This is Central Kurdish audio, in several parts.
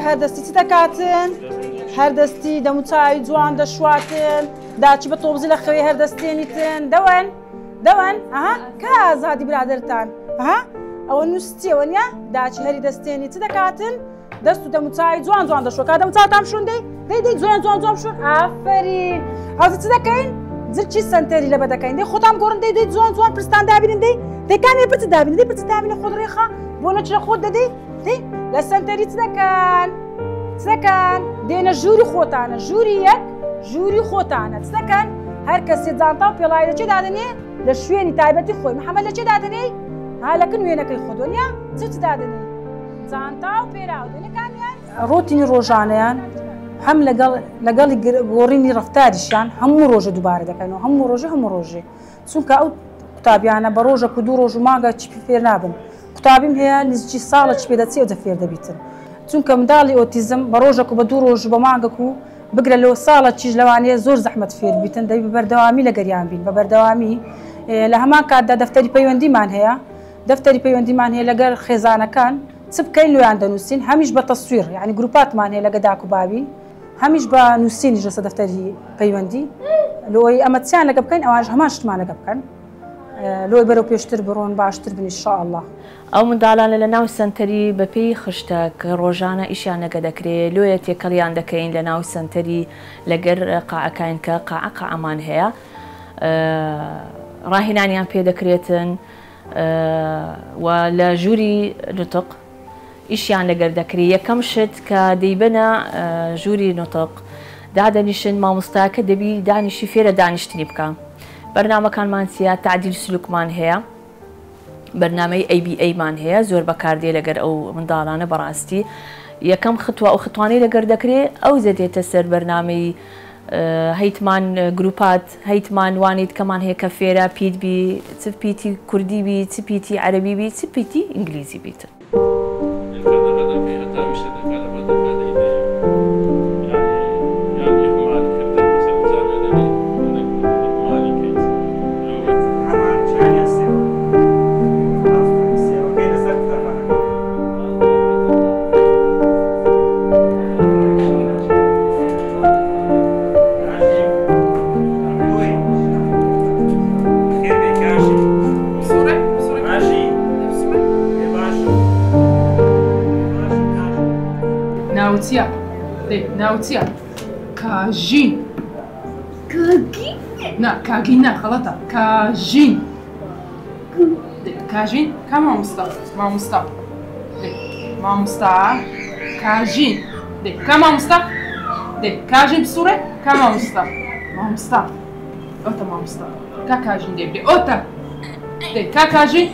هەردەستی چ دەکاتن هەردەستی دەموچاوی جوان دەشواتن داچی بە تۆبزی لە خەوێ هەردەستێنیتن دەوەن ئەها کە ئازادی برادرتان ئەها ئەوە نووسیەوە نیە داچی هەری دەستێنی چ دەکاتن دەست و دەموچاوی جوان جوان دەشۆ کا دەموچاوتان شوون دەی جوان جوان جوان شوون ئافرین حەزی چ دەکەین زرچی سنتەری لەبە دەکەین دەی خۆتان گۆڕن دەی جوان جوان پرستان دابینن دەی کامێ پرچ دابینن دەی پرچ دابینە خۆت ڕێخا بۆ نەچ لە خۆت دەدەی لە سنتەری چ دەکەن دێنە ژووری خۆتانە ژووری یەک ژووری خۆتانە چ دەکەن هەر کەسێ جانتا و پێڵای لە چێ دادنێ لە شوێنی تایبەتی خۆی محەممەد لە چێ دادنێ هالەکن وێنەکەی خۆدۆنیا چ دادنێ جانتا و پێراودنەکانیان ڕۆتینی ڕۆژانەیان هەم لەگەڵی گۆڕینی ڕفتاریشیان هەموو ڕۆژە دووبارە دەکەنەوە هەموو ڕۆژێ چونکە ئەو قوتابیانە بە ڕۆژە و دوو ڕۆژ و مانگە چی فێر نابن قوتابیم هەیە نزیکی ساڵە چ پێ دەچێ و دەفێر دەبیتن چونکە منداڵی ئۆتیزم بە ڕۆژێک و بە دوو ڕۆژ بە مانگەک و بگرە لەوە ساڵە چیش لەوانەیە زۆر زەحمەت فێر بیتن دەبی بە بەردەوامی لە گەریان بین بە بەردەوامی لە هەمان کاتدا دەفتەری پەیوەندیمان هەیە دەفتەری پەیوەندیمان هەیە لەگەر خێزانەکان چ بکەین لۆیان دەنووسین هەمیش بە تەسویر یعنی گروپاتمان هەیە لەگە داک و باوی هەمیش بە نووسینیش لەسەر دەفتەری پەیوەندی لۆی ئەمە چیان لەگە بکەین ئەوانش هەمان شتمان لەگە بکەن لۆی بەرەو پێشتر بڕۆن باشتر بن ئینشاءالله ئەو منداڵانە لە ناو سنتەری بەپێی خشتە کە ڕۆژانە ئیشیان نەگە دەکرێت لۆیە تێکەڵیان دەکەین لە ناو سنتەری لەگەر قاعەکان کە قاعەمان هەیە ڕاهێنانیان پێ دەکرێتن و لە ژووری نوتق ئیشیان لەگەر دەکرێت یەکەم شت کە دەیبنە ژووری نوتق دادەنیشن مامۆستاکە دەبی دانیشی فێرە دانیشتنی بکە بەرنامەکانمان چیە تعدیل سلوکمان هەیە بەرنامەی ABA-مان هەیە زۆر بەکاردێ لەگەر ئەو منداڵانە بەڕاستی یەکەم ختوە ئەو ختوانەی لەگەر دەکرێت ئەو زەدێتە سەر بەرنامەی هەیتمان گروپات هەیتمان وانیت کەمان هەیە کە فێرە پیت بی چ پیتی کوردی بی چ پیتی عەرەبی بی چ پیتی ئینگلیزی بیتن ناوچیە کاژین کاگین نا خەڵەتە کاژین کا مامۆستا کاژین کا مامۆستا کاژین بسوڕێ کا مامۆستا ئۆتە مامۆستا کا کاژین دێ ئۆتە کا کاژین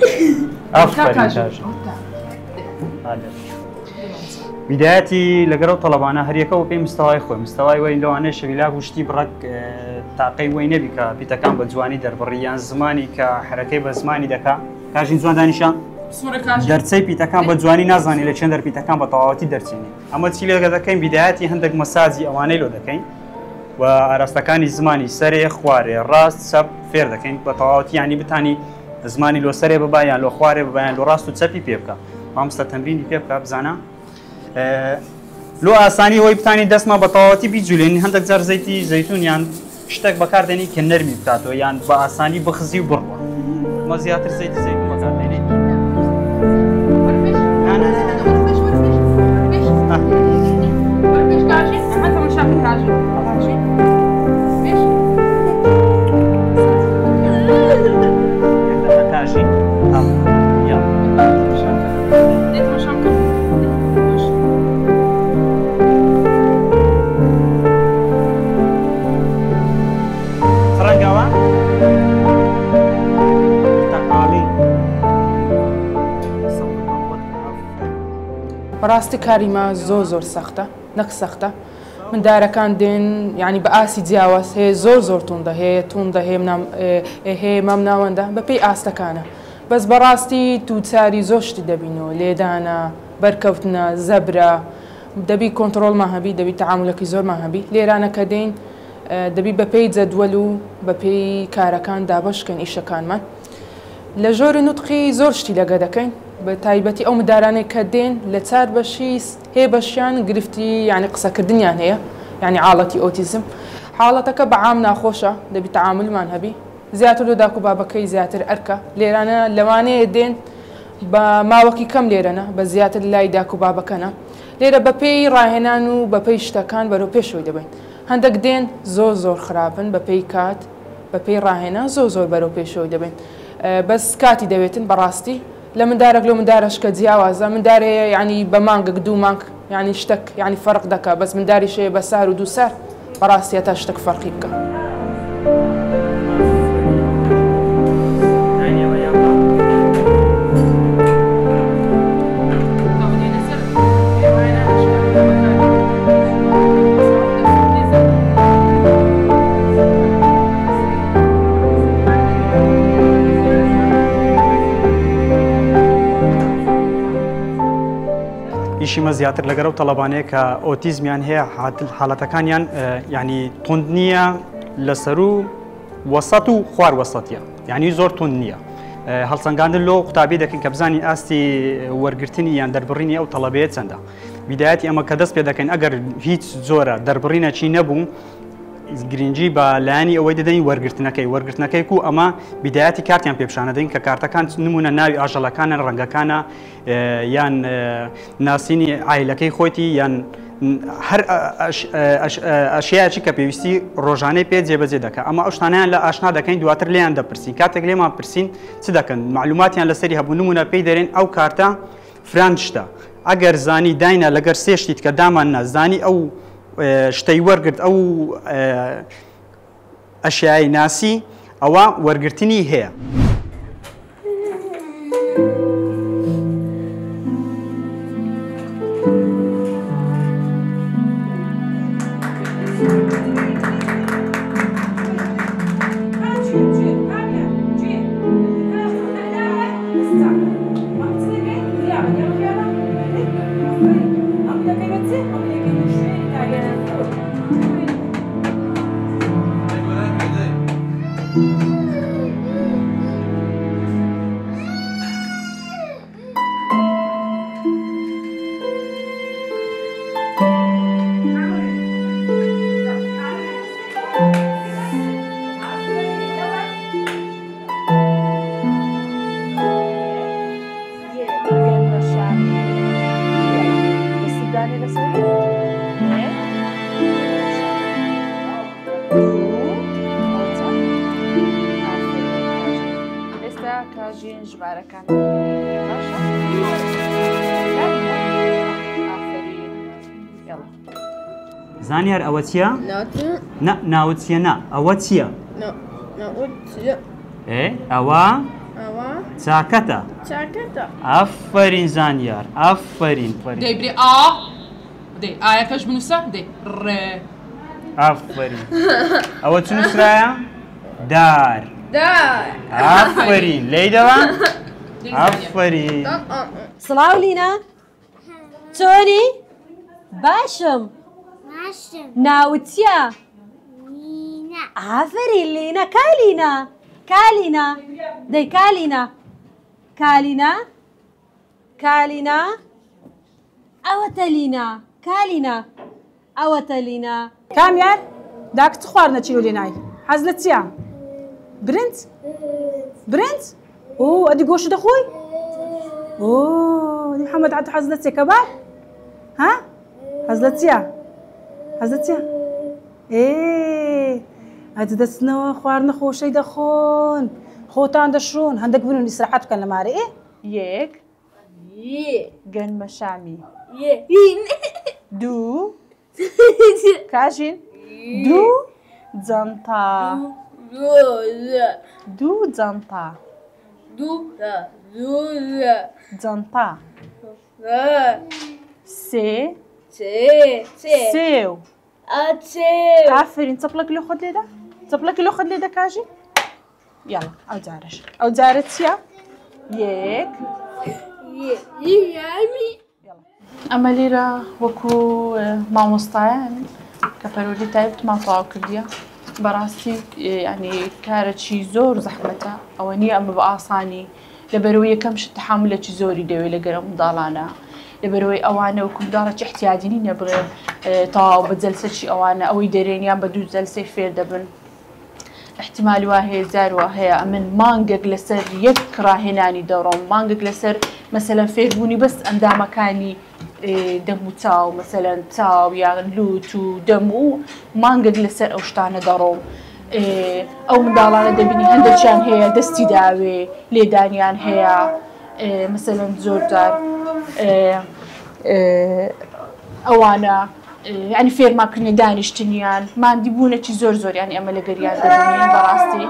بداياتي لقرأوا طلبانا هريكا وبين مستواي خوي مستواي وين لو أنا شبيلاك وشتي برك تعقي وين بك بيتكام بزواني در بريان زماني كحركة بزماني دكا كاجين زوان دانشان درسي بيتكام بزواني نازاني لشان در بيتكام بطاواتي درسيني أما تشيل هذا كين بداياتي عندك مساجي أواني لو دكين وأرستكاني زماني سري خواري راس سب فير دكين بطاواتي يعني بتاني زماني لو سري ببايان لو خواري ببايان لو راس تسبي بيبكا ما مستتمرين بيبكا بزانا لو ئاسانی هۆی بتانی دەستمان بە تەواوەتی بیجوولێنین هەندێک جار زەیتی زەیتون یان شتێک بەکاردێنی کە نەرمی بکاتەوە یان بە ئاسانی بخزی و بڕوە مە زیاتر زەیتی زەیتون بەکاردێنین بەڕاستی کاریمە زۆر سەختە نەک سەختە من دارەکان دێن ینی بە ئاسی جیاواز هەیە زۆر توندە هەیە مام ناوەندە بەپێی ئاستەکانە بەس بەڕاستی تووچاری زۆر شتی دەبینەوە لێدانە بەرکەوتنە زەبرە دەبی کۆنتترۆلمان هەبی دەبی تەعاملەکەی زۆرمان هەبی لێرانەکە دێن دەبی بەپێی جەدوەل و بەپێی کارەکان دابەشکەن ئیشەکانمان لە ژۆری نوتقی زۆر شتی لەگە دەکەین بە تایبەتی ئەو مدارانەی کە دێن لە چار بەشی هەیە بەشیان گرفتی یعنی قسەکردنیان هەیە یعنی حاڵەتی ئۆتیزم حاڵەتەکە بەعام ناخۆشە دەبی تەعاملمان هەبی زیاتر لە داک و بابەکەی زیاتر ئەرکە لێرانە لەوانەیە دێن بە ماوەکی کەم لێرەنە بە زیاتر لای داک و بابەکەنە لێرە بەپێی ڕاهێنان و بەپێی شتەکان بەرەو پێشەوەی دەبین هەندێک دێن زۆر خراپن بەپێی کات بەپێی ڕاهێنا زۆر بەرەو پێشەوەی دەبین بەس کاتی دەوێتن بەڕاستی لە مندارێک لە مندارەش کە جیاوازە مندارەیە یعنی بە مانگێک دوو مانگ یعنی شتێک یعنی فەرق دەکات بەس منداریشەیە بە سار و دوو سار بەڕاستی تا شتێک فەرقی بکە. ئیشیمە زیاتر لەگەرە و تەڵەبانەیە کە ئۆتیزمیان هەیە حاڵەتەکانیان یعنی تند نییە لەسەر و وەسەط و خوار وەسەتیە یعنی زۆر تند نییە هەڵسەنگاندن لۆ قوتابی دەکەین کە بزانین ئاستی وەرگرتنی یان دەربڕینی ئەو تەڵەبەیە چەندە بیدایەتی ئەمە کە دەست پێ دەکەین ئەگەر هیچ زۆرە دەربڕینە چی نەبوو گرنگی بە لایانی ئەوەی دەدەین وەرگرتنەکەی و ئەمە بیدایەتی کارتیان پێپشانە دەین کە کارتەکان نمونە ناوی ئاژەڵەکانە ڕەنگەکانە یان ناسینی ئایلەکەی خۆیتی یان هەر ئەشیاکی کە پێویستی ڕۆژانەی پێ جێبەجێ دەکە ئەمە ئەو شتانیان لە ئاشنا دەکەین دواتر لێیان دەپرسین کاتێک لێمان پرسین چ دەکەن معلوماتیان لەسەری هەبوو نمونە پێی دەرێن ئەو کارتە فران شتە ئەگەر زانی داینە لەگەر سێ شتیت کە دامان نازانی ئەو شتەی وەرگرت ئەو ئەشیای ناسی ئەوە وەرگرتنی هەیە. زانیار ئەوە چییە؟ ناوت چیە نا ئەوە چییە؟ ئەوە چاکەتە ئەفەرین زانیار ئەفەرین دەیبرێ دەی ئایەکەش بنووسە دەی ڕێ ئەفەرین ئەوە چ نووسرایە؟ دار ئەفەرین لێیدەوە؟ ئەفەرین سڵاو لینا چۆنی؟ باشم ناوت چییە؟ ئافرین لینا کالینا دەی کالینا ئەوەتە لینا ئەوەتە لینا کامیار داکت خواردنە چیرۆ لێنای حەز لە چییە؟ برنج؟ ئەدی گۆشت دەخۆی؟ محەممەد عەبدو حەز لە چێ کەباب؟ ها؟ حەز لە چییە؟ ئەدە دەستنەوە خواردنە خۆشەی دەخۆن خۆتان دەشڕۆن هەندێک بنون ئیسراحەت بکەن لە مارە یەک گەنمە شامی دوو کاژین دوو جەنتا سێ سێو ئافرین چەپڵەک لێ خۆت لێدە کاژین یاڵا ئەو جارە چییە؟ یەک ئەمە لێرە وەکو مامۆستایان کە پەرۆلی تایبەتمان تەواو کردیە بەڕاستی ینی کارێکی زۆر زەحمەتە ئەوە نییە ئەمە بە ئاسانی لەبەرەوەی یەکەمش تحملێکی زۆری دەوێت لەگەڵ منداڵانە لەبەرەوەی ئەوانە وەکو منداڵێکی احتیاجی نەبڕێن تەواو بە جەلسەی ئەوانە ئەوەی دەرێنیان بە دوو جەلسەی فێر دەبن احتیمالی وا هەیە زاروا هەیە ئەمن مانگێک لەسەر یەک ڕاهێنانی دەڕۆم مانگێک لەسەر مەسەلەن فێربوونی بەس ئەندامەکانی دەم و چاو مەسەلەن چاو یان لوت و دەم و مانگێک لەسەر ئەو شتانە دەڕۆم ئەو منداڵانە دەبینی هەندێکیان هەیە دەستی داوێ لێدانیان هەیە مەسەلەن زۆرجار ئەوانە ینی فێرماکردنی دانیشتنیان مادی بوونێکی زۆر زۆریانی ئەمە لەگەریان دەبینین بەڕاستی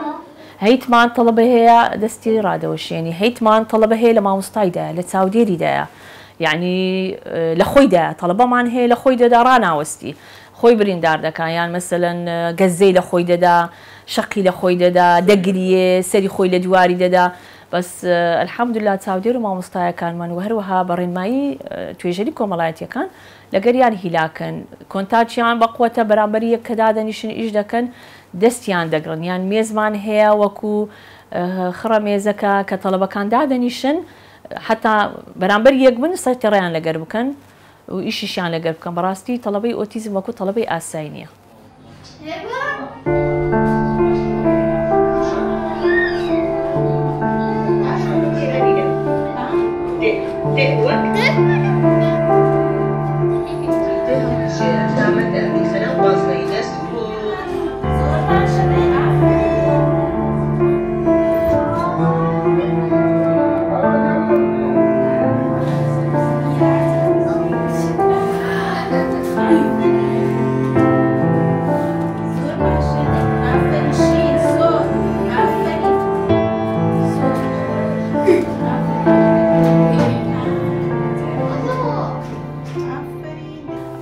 هەیتمان تەڵەبە هەیە دەستی ڕادەوەشێنی هەیتمان تەڵەبە هەیە لە مامۆستایدایە لە چاودێریدایە یعنی لە خۆیدا تەڵەبەمان هەیە لە خۆی دەدا ڕاناوەستی خۆی بریندار دەکات یان مەسەلەن گەزەی لە خۆی دەدا شەقی لە خۆی دەدا دەگریێ سەری خۆی لە دیواری دەدا بەس الحەمدوللا چاودێر و مامۆستایەکانمان و هەروەها بەڕێنمایی توێژەری کۆمەڵایەتیەکان لەگەریان هیلاکەن کۆنتاچیان بەقوتە بەرامبەری یەک کە دادەنیشن ئیش دەکەن دەستیان دەگرن یان مێزمان هەیە وەکو خڕە مێزەکە کە تەڵەبەکان دادەنیشن حتا بەرامبەر یەک بن سەرتەڕیان لەگەر بکەن و ئیشیشیان لەگەر بکەن بەڕاستی تەڵەبەی ئۆتیزم وەکو تەڵەبەی ئاسایی نییە.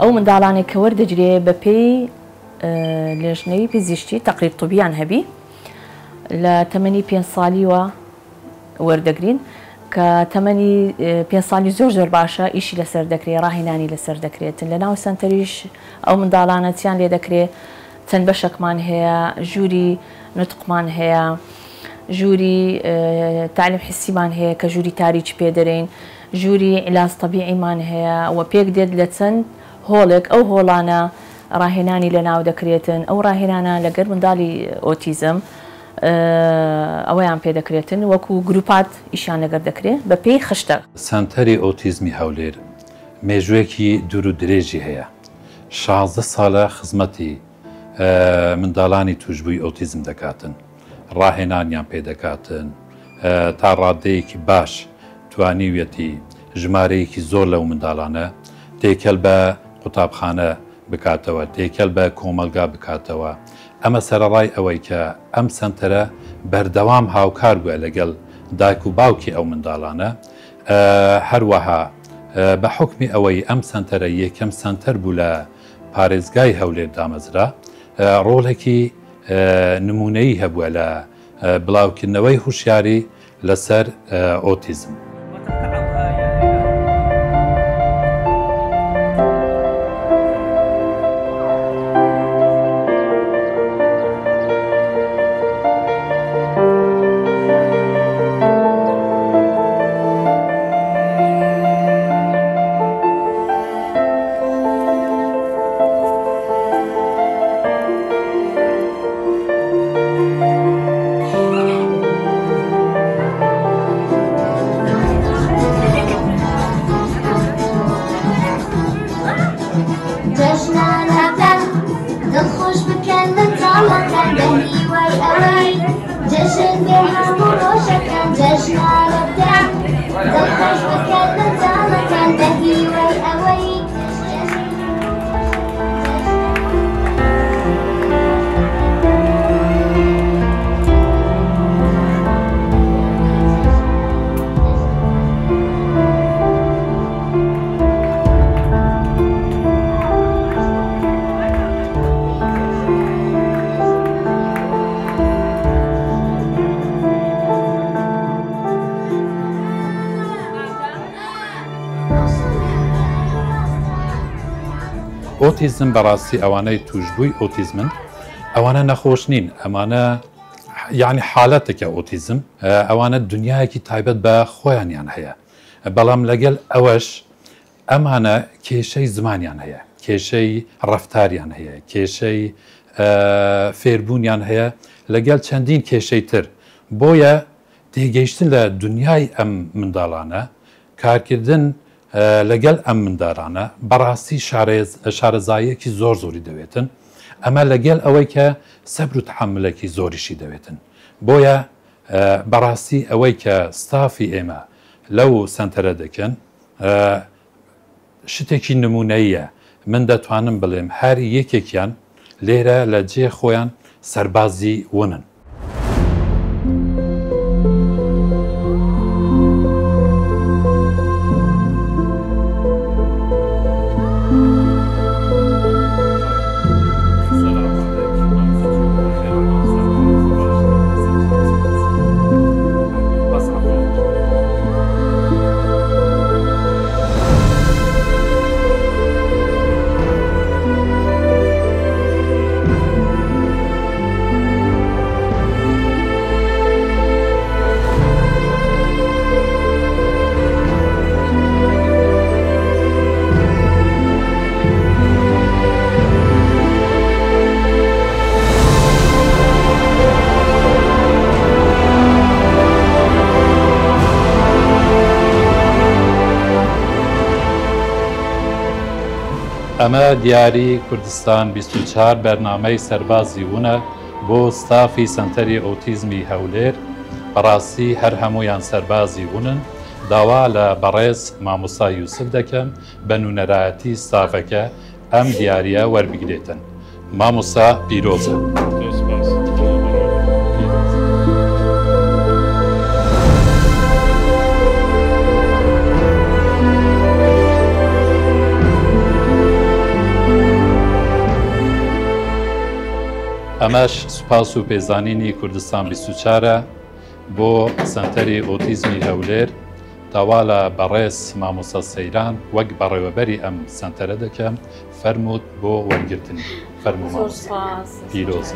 ئەو منداڵانێک کە وەردەگرێ بە پێی لێژنەوەی پزیشکی تەقریر طوبیان هەبی لە تەمەنی 5 ساڵیوە وەردەگرین کە تەمەنی 5 ساڵی زۆر باشە ئیشی لەسەر دەکرێت ڕاهێنانی لەسەر دەکرێتن لە ناو سنتەریش ئەو منداڵانە چیان لێ دەکرێت چەند بەشێکمان هەیە ژووری نوتقمان هەیە ژووری تعلیم حسیمان هەیە کە ژووری تاریکی پێدەرین ژووری عیلاج طەبیعیمان هەیە و پێک دێت لە چەند هۆڵێک ئەو هۆڵانە ڕاهێنانی لە ناو دەکرێتن ئەو ڕاهێنانە لەگەر منداڵی ئۆتیزم ئەوەیان پێ دەکرێتن وەکو گروپات ئیشان لەگەر دەکرێت بە پێی خشتە. سانتەری ئۆتیزمی هەولێر مێژوەیەکی دوور و درێژی هەیە 16 ساڵە خزمەتی منداڵانی توشبووی ئۆتیزم دەکاتن ڕاهێنانیان پێ دەکاتن تا ڕادەیەکی باش توانیویەتی ژمارەیەکی زۆر لەو منداڵانە تێکەل بە قوتابخانە بکاتەوە تێکەل بە کۆمەلگا بکاتەوە ئەمە سەرەڕای ئەوەی کە ئەم سنتەرە بەردەوام هاوکار بووە لەگەڵ دایک و باوکی ئەو منداڵانە هەروەها بە حکمی ئەوەی ئەم سنتەرە یەکەم سنتەر بوو لە پارێزگای هەولێر دامەزرا ڕۆڵێکی نمونەیی هەبووە لە بڵاوکردنەوەی هوشیاری لەسەر ئۆتیزم. ئۆتیزم بەڕاستی ئەوانەی توشبووی ئۆتیزمن ئەوانە نەخۆش نین ئەمانە یعنی حالەتێکە ئۆتیزم ئەوانە دنیایەکی تایبەت بە خۆیانیان هەیە بەڵام لەگەل ئەوەش ئەمانە کێشەی زمانیان هەیە کێشەی ڕەفتاریان هەیە کێشەی فێربوونیان هەیە لەگەل چەندین کێشەی تر بۆیە تێگەیشتن لە دنیای ئەم منداڵانە کارکردن لەگەل ئەم منداڵانە بەڕاستی شارەزاییەکی زۆری دەوێتن ئەمە لەگەل ئەوەی کە سەبر و تحملێکی زۆریشی دەوێتن بۆیە بەڕاستی ئەوەی کە ستافی ئێمە لەو سنتەرە دەکەن شتێکی نمونەیە من دەتوانم بڵێم هەر یەکێکیان لێرە لە جێ خۆیان سەربازی ونن ئەمە دیاری کوردستان 24 بەرنامەی سەربازی وونە بۆ ستافی سنتەری ئۆتیزمی هەولێر بەڕاستی هەر هەمویان سەربازی وونن داوا لە بەڕێز مامۆستا یوسف دەکەم بە نونەرایەتی ستافەکە ئەم دیاریە وەربگرێتن مامۆستا پیرۆزە. ئەمەش سوپاس و پێزانینی کوردستان 24 بۆ سنتەری ئۆتیزمی هەولێر داوا لە بەڕێز مامۆستا سەیران وەک بەڕێوەبەری ئەم سنتەرە دەکەم فەرمووت بۆ وەرگرتنی فەرموو مامۆستا پیرۆز.